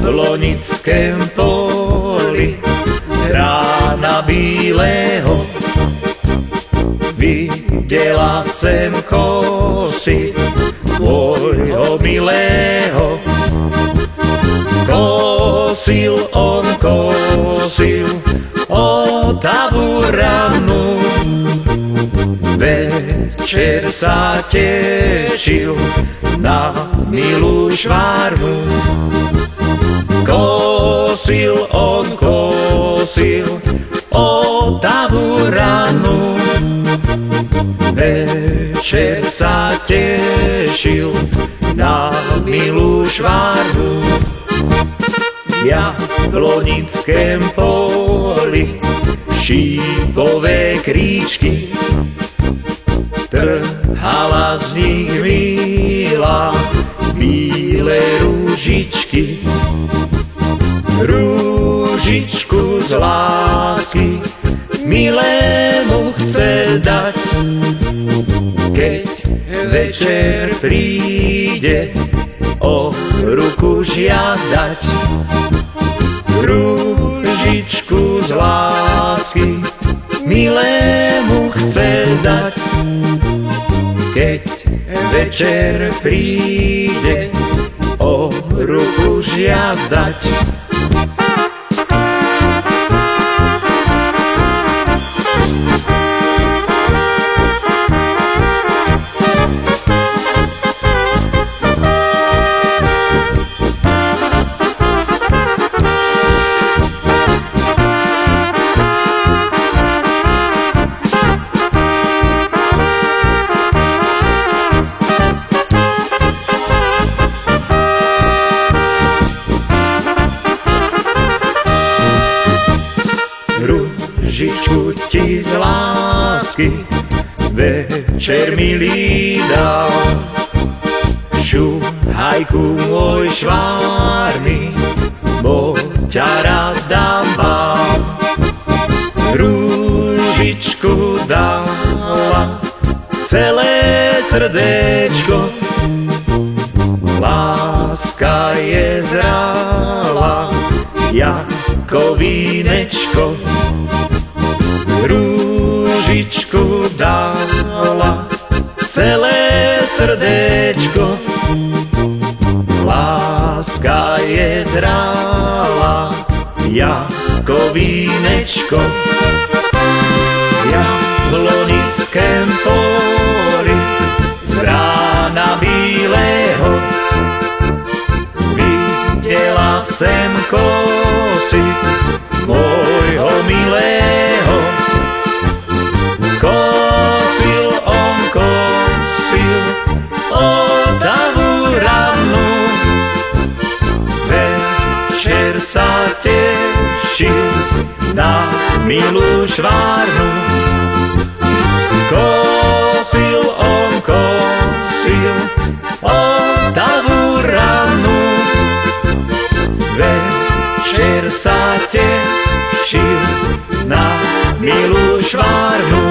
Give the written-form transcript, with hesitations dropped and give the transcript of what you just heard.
lonickém poli z rána bílého viděla jsem kosy môjho milého. Kosil on kosil otavú ranu, večer sa tešil na milú švárnu. Kosil on kosil otavú ranu, večer sa tešil na milú švárnu. Ja v lonickém poli šípové kríčky, trhala z nich milá bílé rúžičky. Rúžičku z lásky milému chce dať, keď večer príde o ruku žiadať. Rúžičku z lásky milému chce dať, keď večer príde o ruku žiadať. Rúžičku ti z lásky večer milý dal, šuhajku môj švárny, bo ťa rád dám vám. Rúžičku dala celé srdéčko, láska je zrala jako vínečko. Rúžičku dala celé srdéčko, láska je zrala jako vínečko. Ja v lonickém poli z rána bílého viděla jsem kosy môjho milého. Kosil on kosil otavú ranu, večer sa tešil na milú švárnu. Kosil on kosil otavú ranu, večer sa tešil na milú švárnu.